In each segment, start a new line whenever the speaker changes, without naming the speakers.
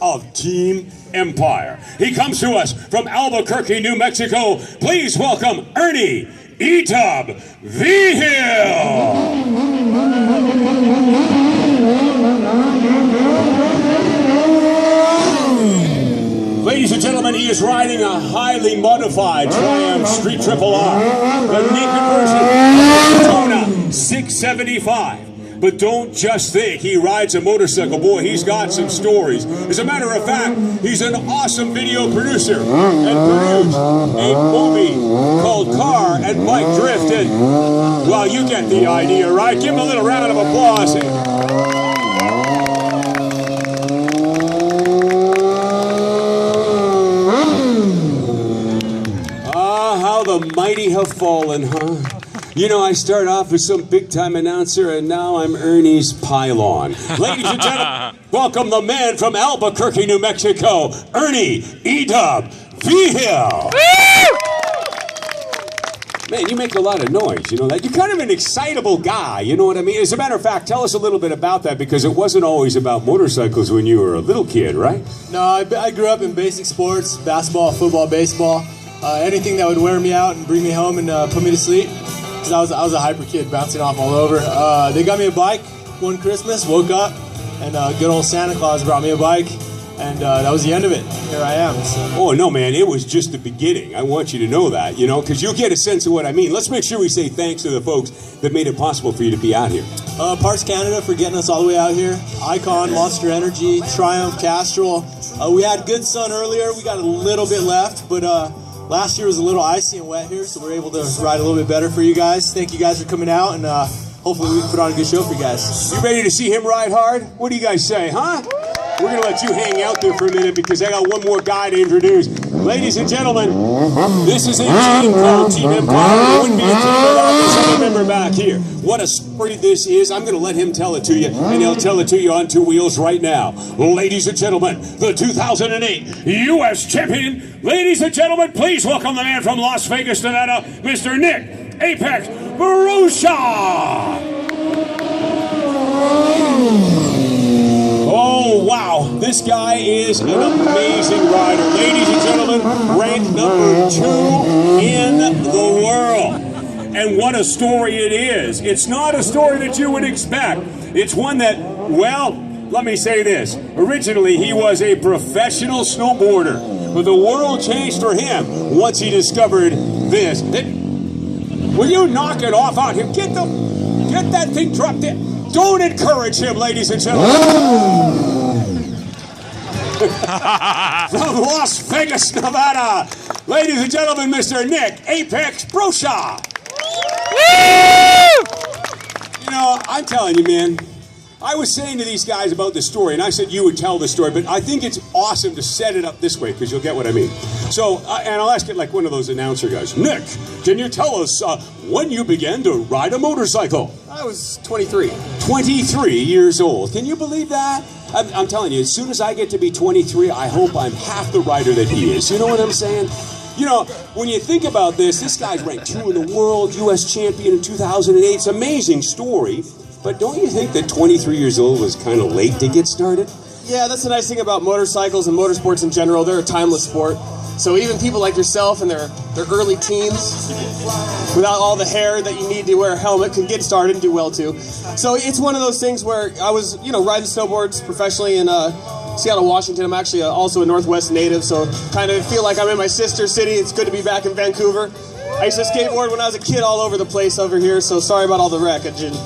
of Team Empire. He comes to us from Albuquerque, New Mexico. Please welcome Ernie E-Tub V-Hill. Ladies and gentlemen, he is riding a highly modified Triumph Street Triple R, the naked version of Daytona 675. But don't just think he rides a motorcycle. Boy, he's got some stories. As a matter of fact, he's an awesome video producer and produced a movie called Car and Bike Drift. And, well, you get the idea, right? Give him a little round of applause. How the mighty have fallen, huh? You know, I start off as some big-time announcer, and now I'm Ernie's pylon. Ladies and gentlemen, welcome the man from Albuquerque, New Mexico, Ernie E-Dub V-Hill. Man, you make a lot of noise, you know that? You're kind of an excitable guy, you know what I mean? As a matter of fact, tell us a little bit about that, because it wasn't always about motorcycles when you were a little kid, right?
No, I grew up in basic sports, basketball, football, baseball. Anything that would wear me out and bring me home and put me to sleep. Because I was a hyper kid, bouncing off all over. They got me a bike one Christmas, woke up, and good old Santa Claus brought me a bike, and that was the end of it. Here I am. So.
Oh, no, man, it was just the beginning. I want you to know that, you know, because you'll get a sense of what I mean. Let's make sure we say thanks to the folks that made it possible for you to be out here.
Parts Canada for getting us all the way out here. Icon, Monster Energy, Triumph, Castrol. We had good sun earlier. We got a little bit left, but... last year was a little icy and wet here, so we're able to ride a little bit better for you guys. Thank you guys for coming out, and hopefully we can put on a good show for you guys.
You ready to see him ride hard? What do you guys say, huh? We're going to let you hang out there for a minute because I got one more guy to introduce. Ladies and gentlemen, this is a team called Team Empire. It wouldn't be a team without this other member back here. What a story this is. I'm going to let him tell it to you, and he'll tell it to you on two wheels right now. Ladies and gentlemen, the 2008 U.S. Champion. Ladies and gentlemen, please welcome the man from Las Vegas, Nevada, Mr. Nick Apex Barusha. Oh, wow. This guy is an amazing rider. Ladies and gentlemen, ranked number 2 in the world. And what a story it is. It's not a story that you would expect. It's one that, well, let me say this. Originally, he was a professional snowboarder, but the world changed for him once he discovered this. Will you knock it off out here? Get that thing dropped in. Don't encourage him, ladies and gentlemen. From Las Vegas, Nevada, ladies and gentlemen, Mr. Nick Apex Barusha. You know, I'm telling you, man, I was saying to these guys about the story, and I said you would tell the story, but I think it's awesome to set it up this way, because you'll get what I mean. So, and I'll ask it like one of those announcer guys. Nick, can you tell us when you began to ride a motorcycle?
I was 23.
23 years old. Can you believe that? I'm telling you, as soon as I get to be 23, I hope I'm half the rider that he is. You know what I'm saying? You know, when you think about this guy's ranked 2 in the world, U.S. champion in 2008. It's an amazing story. But don't you think that 23 years old was kind of late to get started?
Yeah, that's the nice thing about motorcycles and motorsports in general. They're a timeless sport. So even people like yourself in their early teens, without all the hair that you need to wear a helmet, can get started and do well too. So it's one of those things where I was, you know, riding snowboards professionally in Seattle, Washington. I'm actually also a Northwest native, so kind of feel like I'm in my sister city. It's good to be back in Vancouver. I used to skateboard when I was a kid all over the place over here, so sorry about all the wreckage and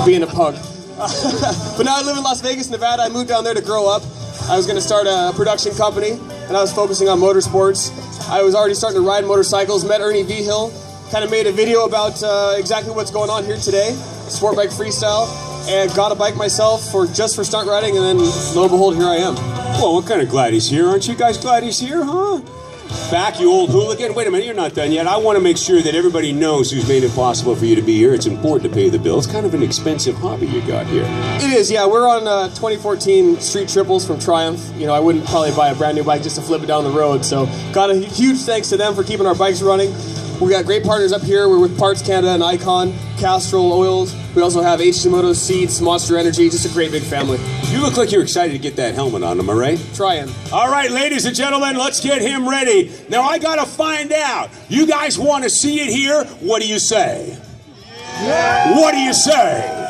being a punk. But now I live in Las Vegas, Nevada. I moved down there to grow up. I was going to start a production company, and I was focusing on motorsports. I was already starting to ride motorcycles, met Ernie V-Hill, kind of made a video about exactly what's going on here today, sport bike freestyle, and got a bike myself just for stunt riding, and then lo and behold, here I am.
Well, we're kind of glad he's here. Aren't you guys glad he's here, huh? Back, you old hooligan. Wait a minute, you're not done yet. I want to make sure that everybody knows who's made it possible for you to be here. It's important to pay the bill. It's kind of an expensive hobby you got here.
It is, yeah. We're on 2014 Street Triples from Triumph. You know, I wouldn't probably buy a brand new bike just to flip it down the road. So got a huge thanks to them for keeping our bikes running. We got great partners up here. We're with Parts Canada and Icon, Castrol Oils. We also have H2 Moto Seats, Monster Energy. Just a great big family.
You look like you're excited to get that helmet on, am I right?
Trying.
All right, ladies and gentlemen, let's get him ready. Now, I got to find out. You guys want to see it here? What do you say? Yeah. What do you say?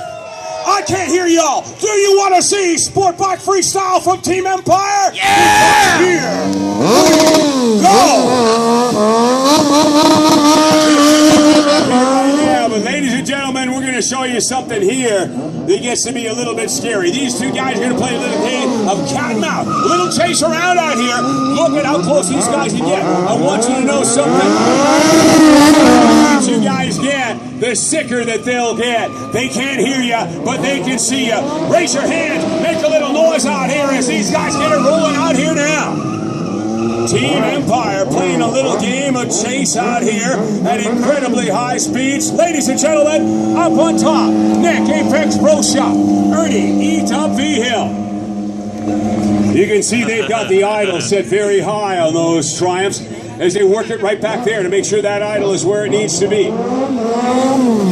I can't hear y'all. Do you want to see Sport Bike Freestyle from Team Empire? Yeah! Here. Go! Yeah, but ladies and gentlemen, we're going to show you something here that gets to be a little bit scary. These two guys are going to play a little game of cat and mouse. A little chase around out here. Look at how close these guys can get. I want you to know something. You guys get, the sicker that they'll get. They can't hear you, but they can see you. Raise your hands, make a little noise out here as these guys get it rolling out here now. Team Empire playing a little game of chase out here at incredibly high speeds. Ladies and gentlemen, up on top, Nick, Apex Pro Shop, Ernie, E-Top V-Hill. You can see they've got the idle set very high on those Triumphs as they work it right back there to make sure that idle is where it needs to be.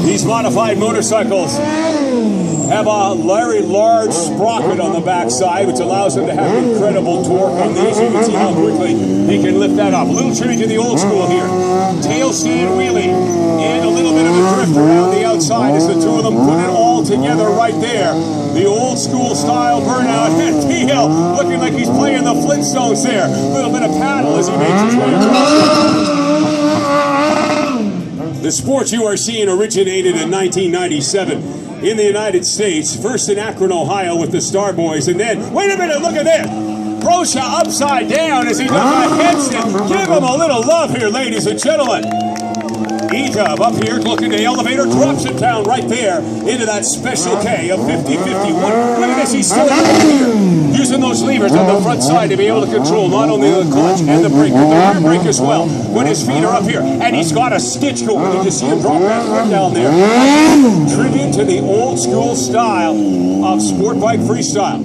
These modified motorcycles have a very large sprocket on the backside, which allows them to have incredible torque on these. You can see how quickly he can lift that up. A little tribute to the old school here. Tail stand wheelie and a little bit of a drift around the outside as the two of them put it all together right there. The old school style burnout, and T-Hill looking like he's playing the Flintstones there. A little bit of paddle as he makes his way across. The sport you are seeing originated in 1997 in the United States, first in Akron, Ohio with the Star Boys, and then, wait a minute, look at this. Brosha upside down as he does a headstand. Give him a little love here, ladies and gentlemen. E-Dub up here looking the elevator, drops it down right there into that special K of 50-50. Look at this, he's still here, using those levers on the front side to be able to control not only the clutch and the brake, but the rear brake as well when his feet are up here. And he's got a stitch going. You can see him drop that foot down there. Tribute to the old school style of Sport Bike Freestyle.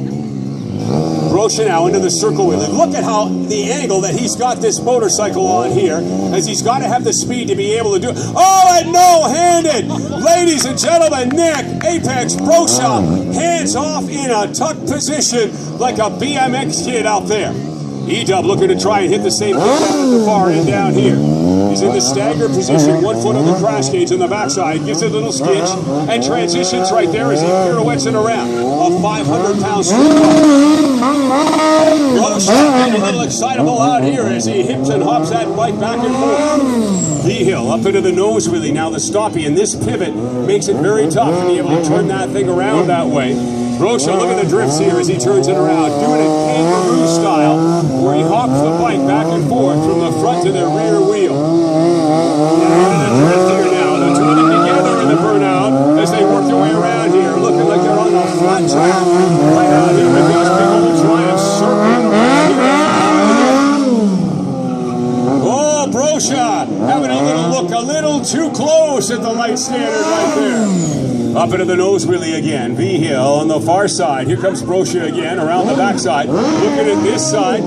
Brosha now into the circle wheel. And look at how the angle that he's got this motorcycle on here, as he's got to have the speed to be able to do it. Oh, and no-handed! Ladies and gentlemen, Nick, Apex Brosha, hands off in a tuck position like a BMX kid out there. E-Dub looking to try and hit the same thing down at the far end down here. He's in the stagger position, 1 foot on the crash cage on the backside, gives it a little skitch, and transitions right there as he pirouettes it around. A 500-pound strip Brosha getting a little excitable out here as he hips and hops that bike back and forth. V-Hill up into the nose wheelie, now the stoppie, and this pivot makes it very tough to be able to turn that thing around that way. Brosha, look at the drifts here as he turns it around, doing it kangaroo style, where he hops the bike back and forth from the front to the rear wheel. And the drift here now, the two of them together in the burnout as they work their way around here, looking like they're on a flat track right out here with these big old Triumphs circling around here. Oh, Brosha having a little look, a little too close at the light standard right there. Up into the nose wheelie again. V-Hill on the far side. Here comes Brosha again around the backside. Looking at this side.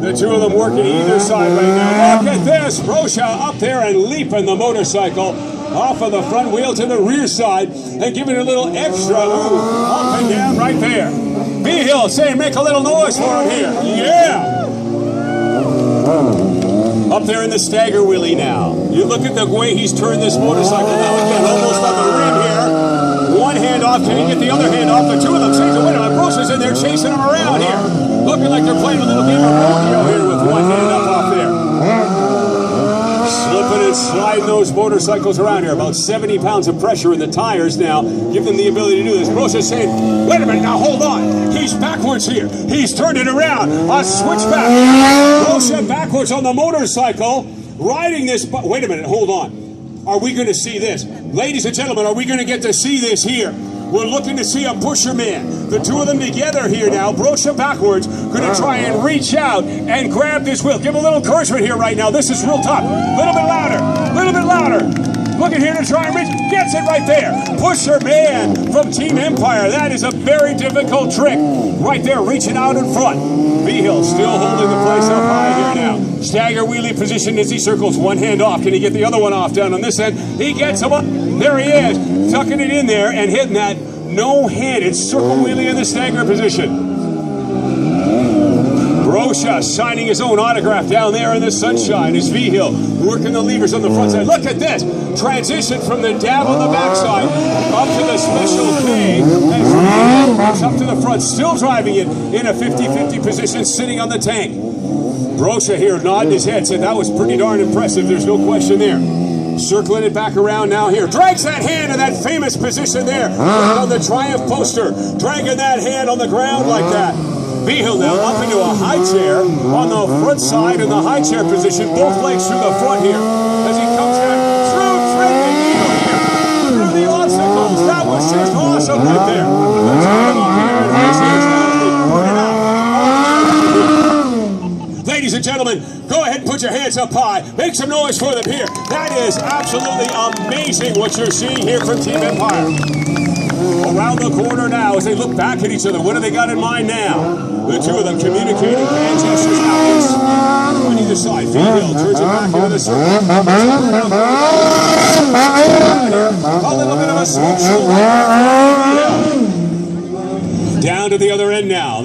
The two of them working either side right now. Look at this. Brosha up there and leaping the motorcycle off of the front wheel to the rear side and giving it a little extra up and down right there. V-Hill saying make a little noise for him here. Yeah. Up there in the stagger wheelie now. You look at the way he's turned this motorcycle now again, almost on the rim here. One hand off, can he get the other hand off? The two of them seem to win him. Brosha's in there chasing him around here. Looking like they're playing a little game of rodeo here with one hand up off there. Slipping and sliding those motorcycles around here. About 70 pounds of pressure in the tires now. Give them the ability to do this. Brosha's saying, wait a minute, now hold on. He's backwards here. He's turned it around. A switchback. Brosha backwards on the motorcycle. Riding this, wait a minute, hold on. Are we going to see this? Ladies and gentlemen, are we going to get to see this here? We're looking to see a pusher man. The two of them together here now. Brosha backwards, going to try and reach out and grab this wheel. Give a little encouragement here right now. This is real tough. A little bit louder. A little bit louder. Looking here to try and reach. Gets it right there. Pusher man from Team Empire. That is a very difficult trick. Right there, reaching out in front. V-Hill still holding the place up high here now. Stagger wheelie position as he circles. One hand off. Can he get the other one off down on this end? He gets him up. There he is. Tucking it in there and hitting that no hand. It's circle wheelie in the stagger position. Brosha signing his own autograph down there in the sunshine. His V-Hill working the levers on the front side. Look at this. Transition from the dab on the backside up to the special K. As up to the front, still driving it in a 50-50 position, sitting on the tank. Brosha here nodding his head, said that was pretty darn impressive. There's no question there. Circling it back around now here. Drags that hand in that famous position there on the Triumph poster. Dragging that hand on the ground like that. V-Hill now up into a high chair on the front side in the high chair position. Both legs through the front here as he comes down through trending needle here. Through the obstacles. That was just awesome right there. Let's get on here and race here. Put it out. Ladies and gentlemen, go ahead and put your hands up high. Make some noise for them here. That is absolutely amazing what you're seeing here from Team Empire. Around the corner now as they look back at each other. What do they got in mind now? The two of them communicating, hand gestures out on either side. V-Hill turns it back into the circle. A little bit of a switch. Down to the other end now.